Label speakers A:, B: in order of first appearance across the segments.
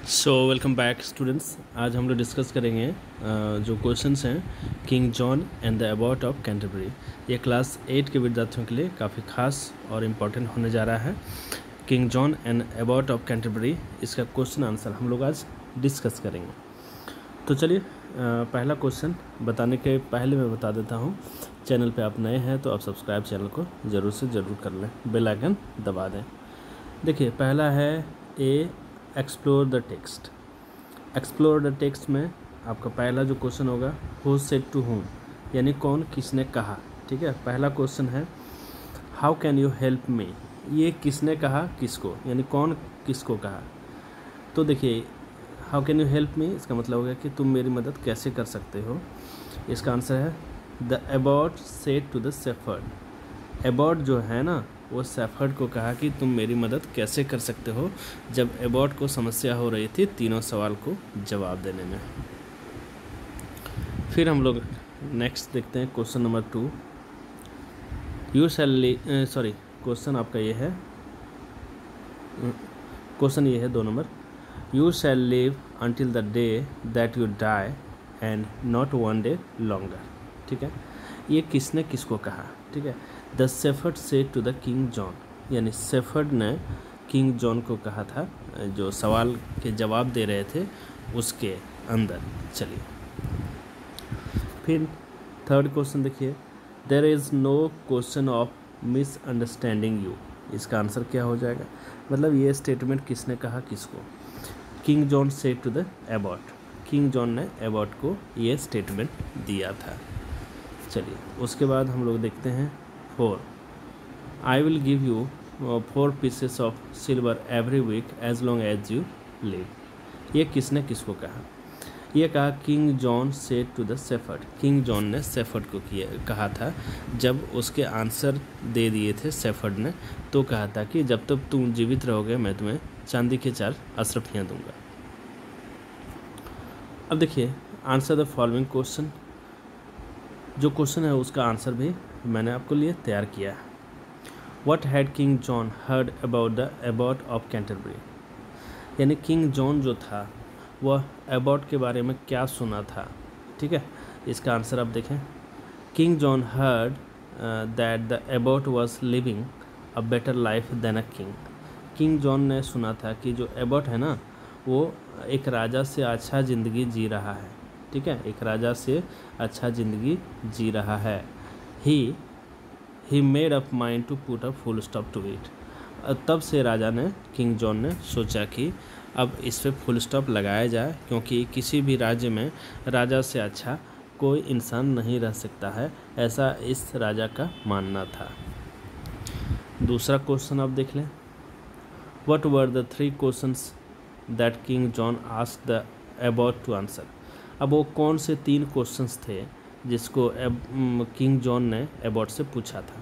A: So welcome back students. आज हम लोग डिस्कस करेंगे जो क्वेश्चंस हैं king John and the about of Canterbury. ये क्लास 8 के विद्यार्थियों के लिए काफ़ी खास और इम्पोर्टेंट होने जा रहा है। King John and about of Canterbury, इसका क्वेश्चन आंसर हम लोग आज डिस्कस करेंगे। तो चलिए पहला क्वेश्चन बताने के पहले मैं बता देता हूँ, चैनल पे आप नए हैं तो आप सब्सक्राइब चैनल को ज़रूर से ज़रूर कर लें, बेल आइकन दबा दें। देखिए पहला है A explore the text. Explore the text में आपका पहला जो क्वेश्चन होगा हु सेड टू हुम, यानी कौन किसने कहा। ठीक है, पहला क्वेश्चन है how can you help me. ये किसने कहा किसको, यानी कौन किसको कहा। तो देखिए how can you help me, इसका मतलब होगा कि तुम मेरी मदद कैसे कर सकते हो। इसका आंसर है the abbot said to the shepherd. Abbot जो है ना वो शेफर्ड को कहा कि तुम मेरी मदद कैसे कर सकते हो, जब अबाउट को समस्या हो रही थी तीनों सवाल को जवाब देने में। फिर हम लोग नेक्स्ट देखते हैं question number 2। You shall question आपका ये है, क्वेश्चन ये है 2 नंबर। You shall live until the day that you die and not one day longer. ठीक है, ये किसने किसको कहा। ठीक है, the shepherd said to the king John, यानी शेफर्ड ने किंग जॉन को कहा था, जो सवाल के जवाब दे रहे थे उसके अंदर। चलिए फिर थर्ड क्वेश्चन देखिए, there is no question of misunderstanding you. इसका आंसर क्या हो जाएगा, मतलब ये स्टेटमेंट किसने कहा किसको। King John said to the abbot, King John ने अबाउट को ये स्टेटमेंट दिया था। चलिए उसके बाद हम लोग देखते हैं 4। I will give you 4 pieces of silver every week as long as you live. ये किसने किसको कहा। ये कहा King John said to the shepherd. King John ने शेफर्ड को कहा था, जब उसके आंसर दे दिए थे शेफर्ड ने, तो कहा था कि जब तक तुम जीवित रहोगे मैं तुम्हें चांदी के 4 अशरफियाँ दूंगा। अब देखिए आंसर द फॉलोइंग क्वेश्चन। जो क्वेश्चन है उसका आंसर भी मैंने आपको लिए तैयार किया है। What had king John heard about the about of Canterbury, यानी किंग जॉन जो था वह अबाउट के बारे में क्या सुना था। ठीक है, इसका आंसर आप देखें। King John heard that the about was living a better life than a king. King John ने सुना था कि जो अबाउट है ना वो एक राजा से अच्छा ज़िंदगी जी रहा है। ठीक है, एक राजा से अच्छा ज़िंदगी जी रहा है। He made up mind to put a full stop to it. तब से राजा ने, किंग जॉन ने सोचा कि अब इस पे फुल स्टॉप लगाया जाए, क्योंकि किसी भी राज्य में राजा से अच्छा कोई इंसान नहीं रह सकता है, ऐसा इस राजा का मानना था। दूसरा क्वेश्चन आप देख लें। What were the 3 questions that king John asked the about to answer. अब वो कौन से 3 क्वेश्चंस थे जिसको किंग जॉन ने अबाउट से पूछा था।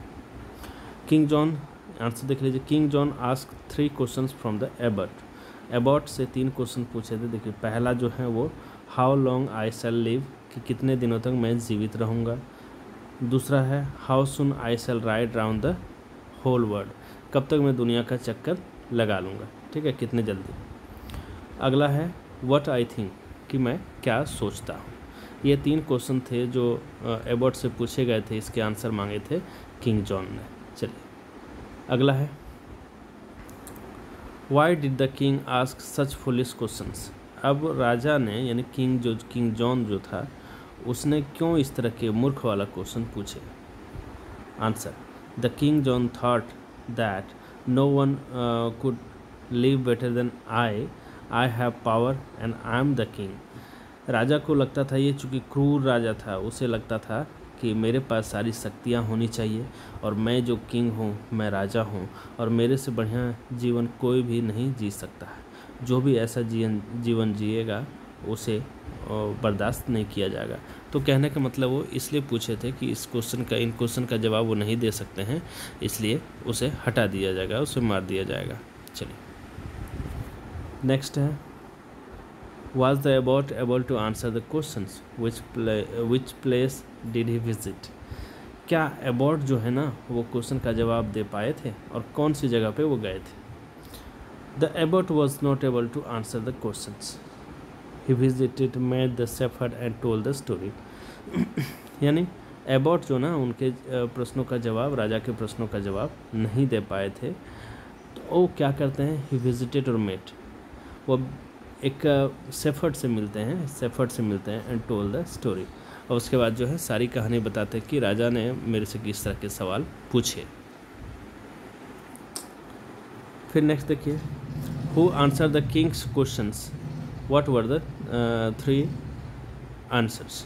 A: किंग जॉन, आंसर देख लीजिए। King John ask 3 questions from the about. About से 3 क्वेश्चन पूछे थे। देखिए पहला जो है वो how long I shall live, कि कितने दिनों तक मैं जीवित रहूँगा। दूसरा है how soon I shall ride round the whole world, कब तक मैं दुनिया का चक्कर लगा लूँगा। ठीक है, कितने जल्दी। अगला है व्हाट आई थिंक, कि मैं क्या सोचता हूँ। ये 3 क्वेश्चन थे जो अबाउट से पूछे गए थे, इसके आंसर मांगे थे किंग जॉन ने। चलिए अगला है why did the king ask such foolish questions. अब राजा ने, यानी किंग जॉन जो था, उसने क्यों इस तरह के मूर्ख वाला क्वेश्चन पूछे। Answer the king John thought that no one could live better then I have power and I am the king. राजा को लगता था, ये चूँकि क्रूर राजा था, उसे लगता था कि मेरे पास सारी शक्तियाँ होनी चाहिए और मैं जो किंग हूँ, मैं राजा हूँ, और मेरे से बढ़िया जीवन कोई भी नहीं जी सकता है। जो भी ऐसा जीवन जिएगा उसे बर्दाश्त नहीं किया जाएगा। तो कहने का मतलब वो इसलिए पूछे थे कि इन क्वेश्चन का जवाब वो नहीं दे सकते हैं, इसलिए उसे हटा दिया जाएगा, उसे मार दिया जाएगा। चलिए नेक्स्ट है Was the about able to answer the questions? Which place did he visit? क्या अबाउट जो है ना वो क्वेश्चन का जवाब दे पाए थे और कौन सी जगह पे वो गए थे। The abbot was not able to answer the questions, he visited made the shepherd and told the story. यानी एबॉट जो ना उनके प्रश्नों का जवाब, राजा के प्रश्नों का जवाब नहीं दे पाए थे, तो वो क्या करते हैं, ही विजिटेड और मेट, वो एक शेफर्ड से मिलते हैं एंड टोल द स्टोरी, और उसके बाद जो है सारी कहानी बताते हैं कि राजा ने मेरे से किस तरह के सवाल पूछे। फिर नेक्स्ट देखिए, who answer the Kings questions, what were the 3 answers.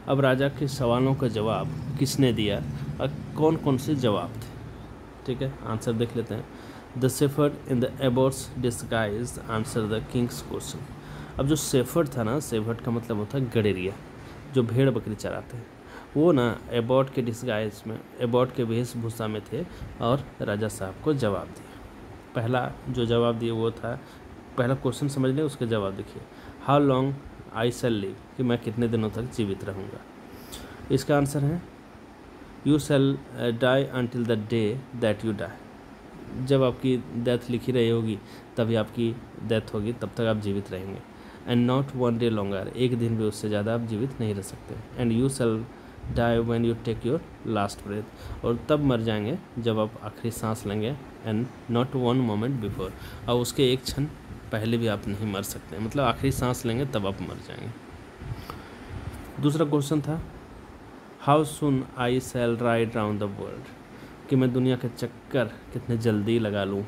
A: अब राजा के सवालों का जवाब किसने दिया और कौन कौन से जवाब थे, ठीक है। आंसर देख लेते हैं। The shepherd in the Abbott's disguise answer the Kings question. अब जो शेफर्ड था ना, शेफर्ड का मतलब होता है गडेरिया, जो भेड़ बकरी चराते हैं, वो ना एबॉट के डिस्गाइज में, एबॉट के वेशभूषा में थे और राजा साहब को जवाब दिया। पहला जो जवाब दिए वो था, पहला क्वेश्चन समझ लें, उसके जवाब देखिए, how long I shall live, कि मैं कितने दिनों तक जीवित रहूँगा। इसका आंसर है you shall die until the day that you die, जब आपकी डेथ लिखी रही होगी तभी आपकी डेथ होगी, तब तक आप जीवित रहेंगे। एंड नॉट 1 डे लॉन्गर, एक दिन भी उससे ज़्यादा आप जीवित नहीं रह सकते। And you shall die when you take your last breath, और तब मर जाएंगे जब आप आखिरी सांस लेंगे। एंड नॉट 1 मोमेंट बिफोर, और उसके एक क्षण पहले भी आप नहीं मर सकते, मतलब आखिरी सांस लेंगे तब आप मर जाएंगे। दूसरा क्वेश्चन था, how soon I shall ride round the world, कि मैं दुनिया के चक्कर कितने जल्दी लगा लूँ।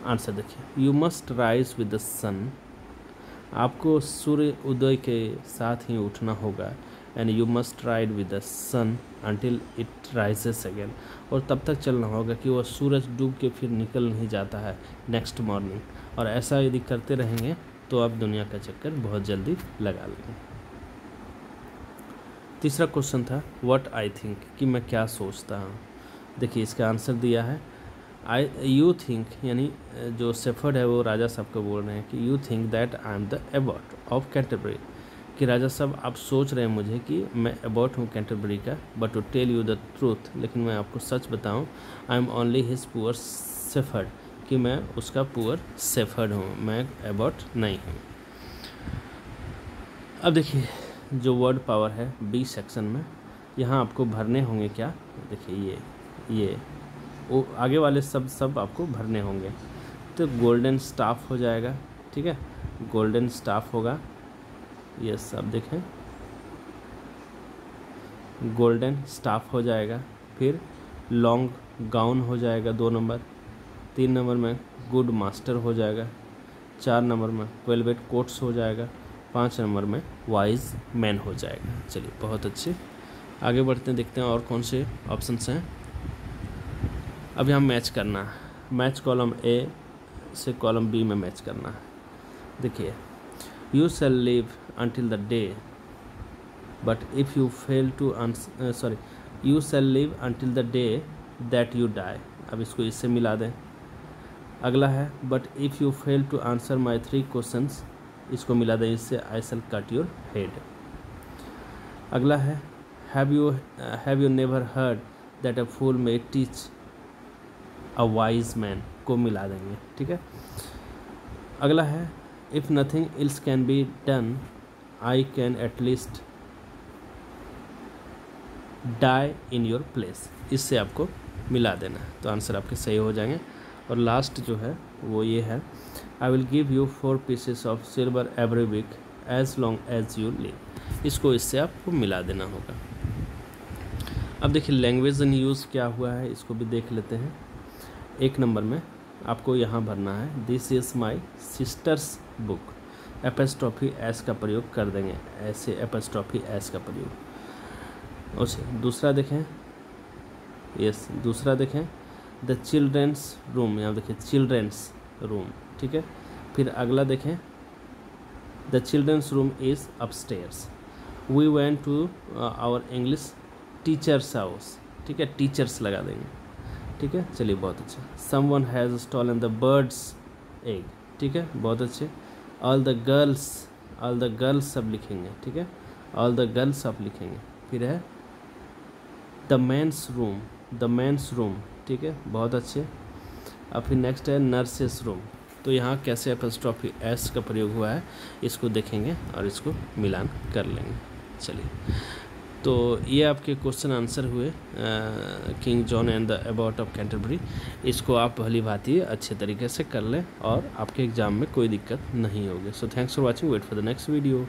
A: आंसर देखिए, you must rise with the sun, आपको सूर्य उदय के साथ ही उठना होगा। And you must ride with the sun until it rises again, और तब तक चलना होगा कि वह सूरज डूब के फिर निकल नहीं जाता है नेक्स्ट मॉर्निंग, और ऐसा यदि करते रहेंगे तो आप दुनिया का चक्कर बहुत जल्दी लगा लेंगे। तीसरा क्वेश्चन था, व्हाट आई थिंक, कि मैं क्या सोचता हूँ। देखिए इसका आंसर दिया है, यू थिंक, यानी जो शेफर्ड है वो राजा साहब को बोल रहे हैं कि you think that I am the Abbott of Canterbury, कि राजा साहब आप सोच रहे हैं मुझे कि मैं एबॉट हूँ कैंटरबरी का, but to tell you the truth, लेकिन मैं आपको सच बताऊँ, I am only his poor shepherd, कि मैं उसका पुअर शेफर्ड हूँ, मैं एबॉट नहीं हूँ। अब देखिए जो वर्ड पावर है बी सेक्शन में, यहाँ आपको भरने होंगे क्या, देखिए ये वो आगे वाले सब आपको भरने होंगे। तो गोल्डन स्टाफ हो जाएगा, ठीक है, गोल्डन स्टाफ होगा, ये सब देखें, गोल्डन स्टाफ हो जाएगा। फिर लॉन्ग गाउन हो जाएगा 2 नंबर, 3 नंबर में गुड मास्टर हो जाएगा, 4 नंबर में वेलवेट कोट्स हो जाएगा, 5 नंबर में वाइज मैन हो जाएगा। चलिए बहुत अच्छे, आगे बढ़ते हैं, देखते हैं और कौन से ऑप्शंस हैं। अभी हम मैच करना है, मैच कॉलम ए से कॉलम बी में मैच करना है। देखिए, you shall live until the day but if you fail to answer, you shall live until the day that you die, अब इसको इससे मिला दें। अगला है, but if you fail to answer my 3 questions, इसको मिला दें इससे, I shall cut your head. अगला है, have you never heard that a fool may teach a wise man, को मिला देंगे, ठीक है। अगला है, if nothing else can be done I can at least die in your place, इससे आपको मिला देना है, तो आंसर आपके सही हो जाएंगे। और लास्ट जो है वो ये है, I will give you 4 pieces of silver every week as long as you live, इसको इससे आपको मिला देना होगा। अब देखिए लैंग्वेज इन यूज़ क्या हुआ है, इसको भी देख लेते हैं। 1 नंबर में आपको यहाँ भरना है, this is my sister's book, apostrophe S का प्रयोग कर देंगे, ऐसे एपस्ट्रॉफी एस का प्रयोग। उसे दूसरा देखें, यस दूसरा देखें, द चिल्ड्रेंस रूम, यहाँ देखिए चिल्ड्रेंस रूम, ठीक है। फिर अगला देखें, the children's room is upstairs, we went to our English teacher's house, ठीक है, टीचर्स लगा देंगे, ठीक है। चलिए बहुत अच्छा, someone has stolen the birds egg, ठीक है, बहुत अच्छे। ऑल द गर्ल्स सब लिखेंगे, ठीक है, ऑल द गर्ल्स सब लिखेंगे। फिर है द मेंस रूम, ठीक है, बहुत अच्छे। अब फिर नेक्स्ट है नर्सेस रूम, तो यहाँ कैसे एपॉस्ट्रोफी एस का प्रयोग हुआ है इसको देखेंगे और इसको मिलान कर लेंगे। चलिए, तो ये आपके क्वेश्चन आंसर हुए king John and the about of Canterbury. इसको आप भली भांति अच्छे तरीके से कर लें और आपके एग्ज़ाम में कोई दिक्कत नहीं होगी। So thanks for watching, wait for the next video.